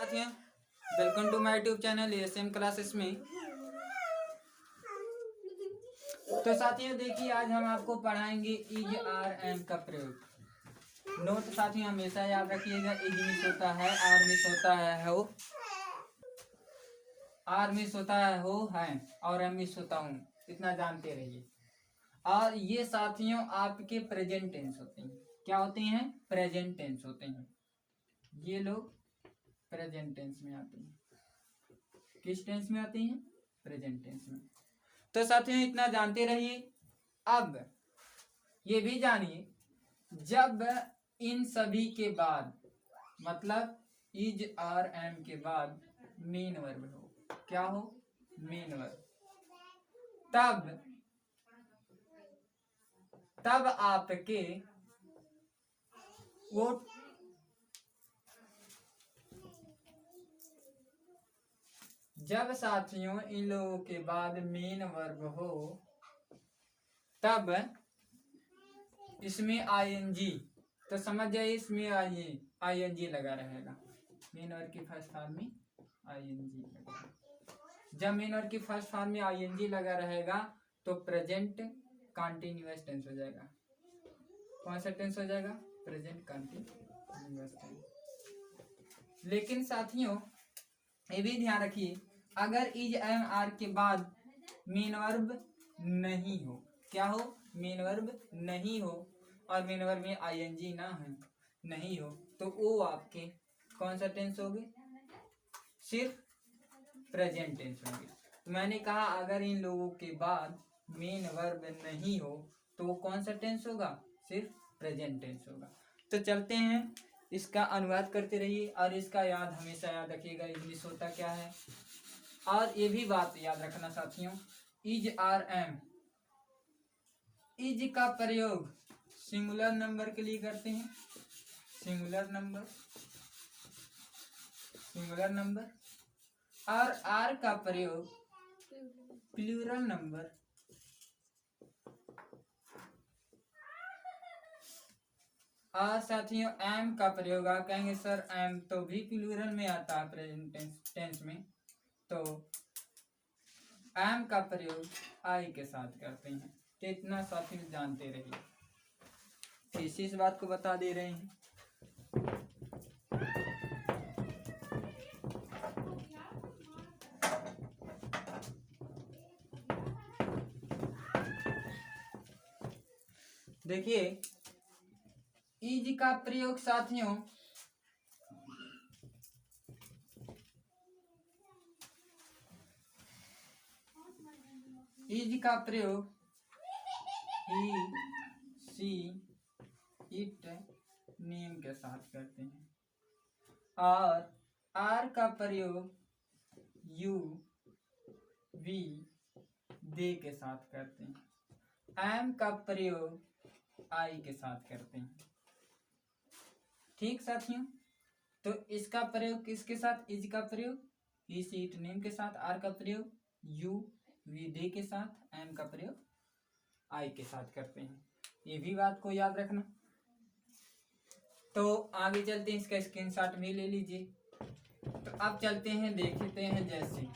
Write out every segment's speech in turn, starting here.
साथियों, welcome to my YouTube channel ASM classes में। तो साथियों देखिए, आज हम आपको पढ़ाएंगे इज आर एम का प्रयोग। नोट साथियों हमेशा याद रखिएगा, इज मिस होता है, आर मिस होता है, हो, आर मिस होता है, हो है, और एम मिस होता हूँ, इतना जानते रहिए। और ये साथियों आपके प्रेजेंट टेंस होते हैं। क्या होते हैं? प्रेजेंट टेंस होते हैं। ये लोग प्रेजेंट टेंस में आते हैं। किस टेंस में आते हैं? प्रेजेंट टेंस में। तो साथियों इतना जानते रहिए। अब ये भी जानिए, जब इन सभी के बाद मतलब इज आर एम के बाद मेन वर्ब हो, क्या हो? मेन वर्ब, तब आपके वो जब साथियों इन लोगों के बाद मेन वर्ब हो, तब इसमें आईएनजी, तो समझ जाइए इसमें आईएनजी लगा रहेगा। मेन वर्ब की फर्स्ट फॉर्म में आईएनजी लगा। जब मेन वर्ब की फर्स्ट फॉर्म में आईएनजी लगा रहेगा तो प्रेजेंट कंटीन्यूअस टेंस हो जाएगा। कौन सा टेंस हो जाएगा? Present continuous tense. लेकिन साथियों ये भी ध्यान रखिए, अगर इज एम आर के बाद मेन वर्ब नहीं हो, क्या हो? मेन वर्ब नहीं हो, और मेन वर्ब में आईएनजी ना है, नहीं हो, तो वो आपके कौन सा टेंस होंगे? सिर्फ प्रेजेंट टेंस होंगे। तो मैंने कहा अगर इन लोगों के बाद मेन वर्ब नहीं हो तो वो कौन सा टेंस होगा? सिर्फ प्रेजेंट टेंस होगा। तो चलते हैं, इसका अनुवाद करते रहिए और इसका याद हमेशा याद रखिएगा, इंग्लिश होता क्या है। और ये भी बात याद रखना साथियों, इज आर एम, इज का प्रयोग सिंगुलर नंबर के लिए करते हैं। सिंगुलर नंबर और आर का प्रयोग प्लूरल नंबर और साथियों एम का प्रयोग, आप कहेंगे सर एम तो भी प्लूरल में आता है प्रेजेंट टेंस में, तो एम का प्रयोग आई के साथ करते हैं। तो इतना साथियों जानते रहिए, इस बात को बता दे रहे हैं। देखिए इज का प्रयोग साथियों इज का प्रयोग ही, सी, इट, नेम के साथ करते हैं, और आर का प्रयोग यू, वी, दे के साथ करते हैं। एम का प्रयोग आई के साथ करते हैं। ठीक साथियों, तो इसका प्रयोग किसके साथ? इज का प्रयोग ही, सी, इट, नेम के साथ, आर का प्रयोग यू, वी, दे के साथ, एम का प्रयोग आई के साथ करते हैं। ये भी बात को याद रखना। तो आगे चलते हैं, इसका स्क्रीनशॉट भी ले लीजिए। तो अब चलते हैं, देखते हैं जैसे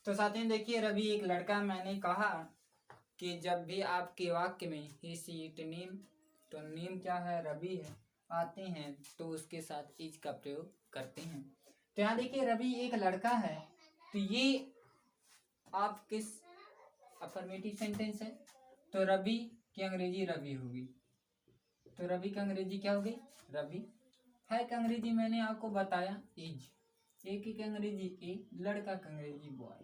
तो साथियों देखिए, रवि एक लड़का, मैंने कहा कि जब भी आपके वाक्य में ही, सी, इट, नेम, तो नेम क्या है? रवि है, आते हैं तो उसके साथ इज का प्रयोग करते हैं। तो यहाँ देखिए रवि एक लड़का है, तो ये आप किस अफर्मेटिव सेंटेंस है, तो रवि की अंग्रेजी रवि होगी। तो रवि की अंग्रेजी क्या होगी? रवि है का अंग्रेजी मैंने आपको बताया इज, एक की अंग्रेजी ए, लड़का का अंग्रेजी बॉय।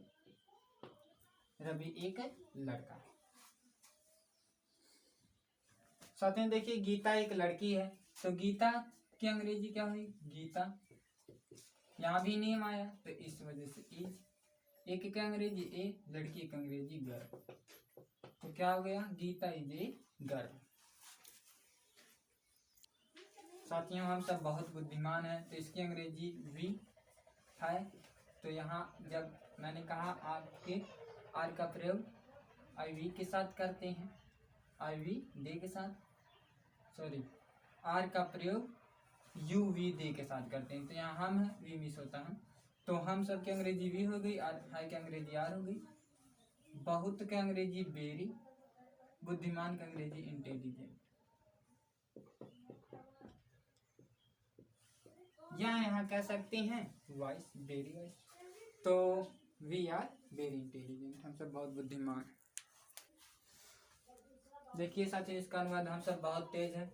रवि एक लड़का है। साथियों देखिए गीता एक लड़की है, तो गीता की अंग्रेजी क्या हुई? गीता। यहाँ भी नेम आया तो इस वजह से इज। एक का अंग्रेजी ए, लड़की का अंग्रेजी गर्ल, तो क्या हो गया? Geeta is a girl. साथियों हम सब बहुत बुद्धिमान हैं, तो इसकी अंग्रेजी वी है। तो यहाँ जब मैंने कहा आपके आर का प्रयोग आई वी के साथ करते हैं, आई वी दे के साथ, सॉरी आर का प्रयोग यू वी दे के साथ करते हैं। तो यहाँ हम है, वी मिस होता है, तो हम सब की अंग्रेजी वी हो गई, और हाई की अंग्रेजी आर हो गई। बहुत के अंग्रेजी वेरी, बुद्धिमान की अंग्रेजी इंटेलिजेंट, या यहाँ कह सकते हैं वाइस, वेरी वाइस। तो वी आर वेरी इंटेलिजेंट, हम सब बहुत बुद्धिमान। देखिए साथियों, इसका अनुवाद हम सब बहुत तेज है,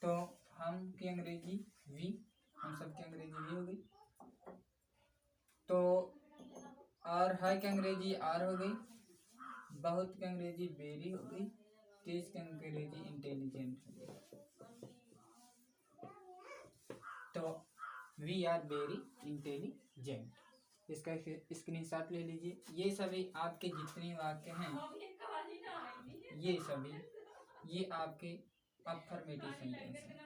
तो हम की अंग्रेजी वी, हम सब की अंग्रेजी वी हो गई। तो और हाई की अंग्रेजी आर हो गई, बहुत की अंग्रेजी वेरी हो गई, तेज की अंग्रेजी इंटेलिजेंट हो गई। तो वी आर वेरी इंटेलिजेंट, इसका स्क्रीनशॉट ले लीजिए। ये सभी आपके जितने वाक्य हैं, ये सभी ये आपके अफर्मेटिव सेंटेंस हैं।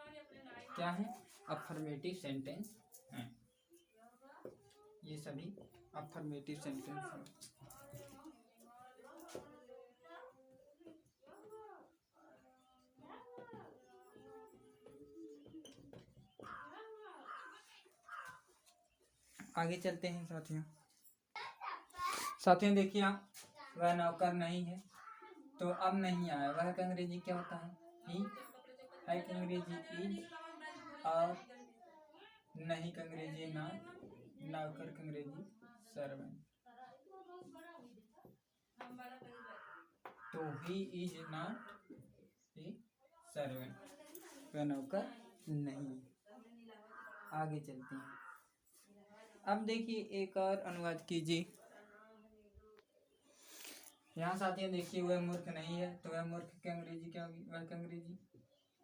क्या है? अफर्मेटिव सेंटेंस हैं, ये सभी अफर्मेटिव सेंटेंस हैं। आगे चलते हैं साथियों। साथियों देखिए, वह नौकर नहीं है, तो अब नहीं आया, वह का अंग्रेजी क्या होता है? ही, है का अंग्रेजी इज, और नहीं का अंग्रेजी नॉट, नौकर का अंग्रेजी सर्वेंट। तो he is not a servant, वह नौकर नहीं। आगे चलते हैं। अब देखिए एक और अनुवाद कीजिए। यहाँ साथियों देखिए, वह मूर्ख नहीं है, तो वह मूर्ख की अंग्रेजी क्या होगी? वह का अंग्रेजी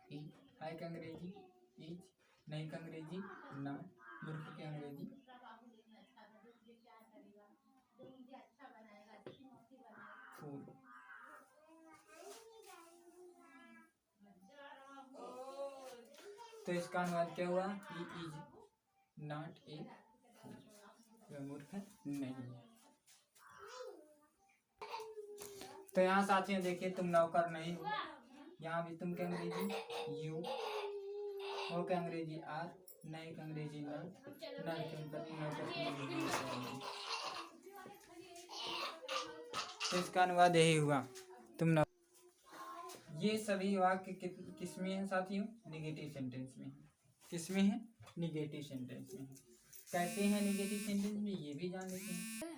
ही, हाई का अंग्रेजी इज, नहीं का अंग्रेजी नॉट, मूर्ख की अंग्रेजी फूल। तो इसका अनुवाद क्या हुआ? ही इज नॉट ए फूल, वह मूर्ख नहीं है। तो यहाँ साथियों देखिए, तुम नौकर नहीं हो, यहाँ भी तुम के अंग्रेजी यू, हो के अंग्रेजी आर, नहीं के अंग्रेजी नॉट, नॉट के अंग्रेजी। तो इसका अनुवाद यही हुआ, तुम नौकर। ये सभी वाक्य किसमें है साथियों? निगेटिव सेंटेंस में है। किसमें है? निगेटिव सेंटेंस में है। कैसे हैं निगेटिव सेंटेंस में, ये भी जान लेते हैं।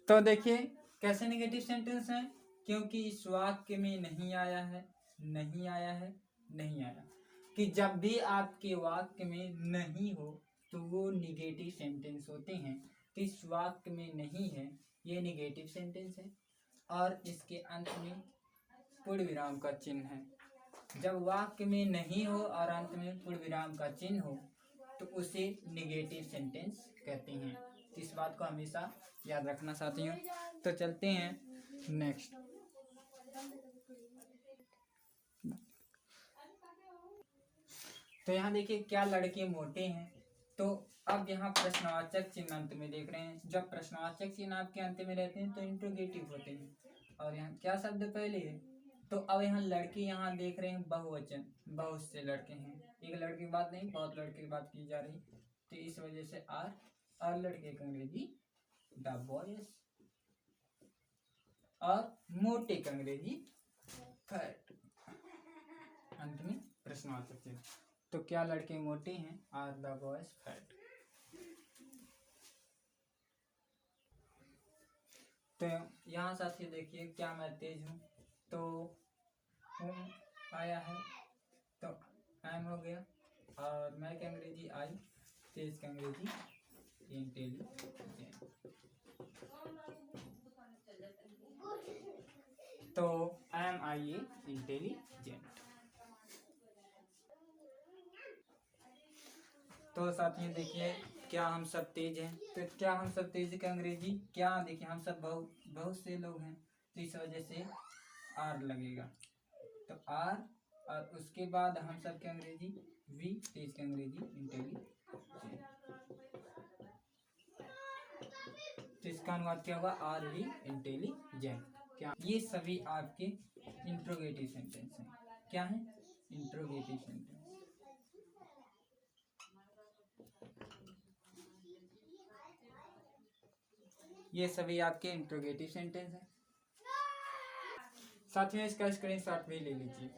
तो देखिए कैसे निगेटिव सेंटेंस है, क्योंकि इस वाक्य में नहीं आया है, नहीं आया है, नहीं आया, कि जब भी आपके वाक्य में नहीं हो तो वो निगेटिव सेंटेंस होते हैं। तो इस वाक्य में नहीं है, ये निगेटिव सेंटेंस है, और इसके अंत में पूर्ण विराम का चिन्ह है। जब वाक्य में नहीं हो और अंत में पूर्ण विराम का चिन्ह हो तो उसे निगेटिव सेंटेंस कहते हैं। इस बात को हमेशा याद रखना साथियों। तो चलते हैं नेक्स्ट। तो यहाँ देखिए, क्या लड़के मोटे हैं? तो अब यहाँ प्रश्नवाचक चिन्ह अंत में देख रहे हैं। जब प्रश्नवाचक चिन्ह आपके अंत में रहते हैं तो इंट्रोगेटिव होते हैं, और यहाँ क्या शब्द पहले है? तो अब यहाँ लड़के, यहाँ देख रहे हैं बहुवचन, बहुत से लड़के हैं, एक लड़के की बात नहीं, बहुत लड़के की बात की जा रही, तो इस वजह से आर, और लड़के का अंग्रेजी द बॉयज, और मोटे का अंग्रेजी फैट, अंत में प्रश्नवाचक चिन्ह। तो क्या लड़के मोटे हैं? Are the boys fat. तो यहाँ साथियों देखिए, क्या मैं तेज हूँ? तो हूँ आया है, तो एम हो गया, और मैं के अंग्रेजी आई, तेज के अंग्रेजी इंटेलिजेंट। तो एम आई ए इंटेलिजेंट। तो साथियों देखिए, क्या हम सब तेज हैं? तो क्या हम सब तेज के अंग्रेजी क्या? देखिए हम सब बहुत से लोग हैं, तो इस वजह से आर लगेगा। तो आर, और उसके बाद हम सब के अंग्रेजी वी, तेज के अंग्रेजी इंटेलिजेंट। तो इसका अनुवाद क्या होगा, आर वी इंटेलिजेंट। क्या ये सभी आपके इंट्रोगेटिव सेंटेंस हैं। क्या है, इंट्रोगेटिव सेंटेंस। ये सभी आपके इंट्रोगेटिव सेंटेंस हैं। साथ में इसका स्क्रीनशॉट भी ले लीजिए।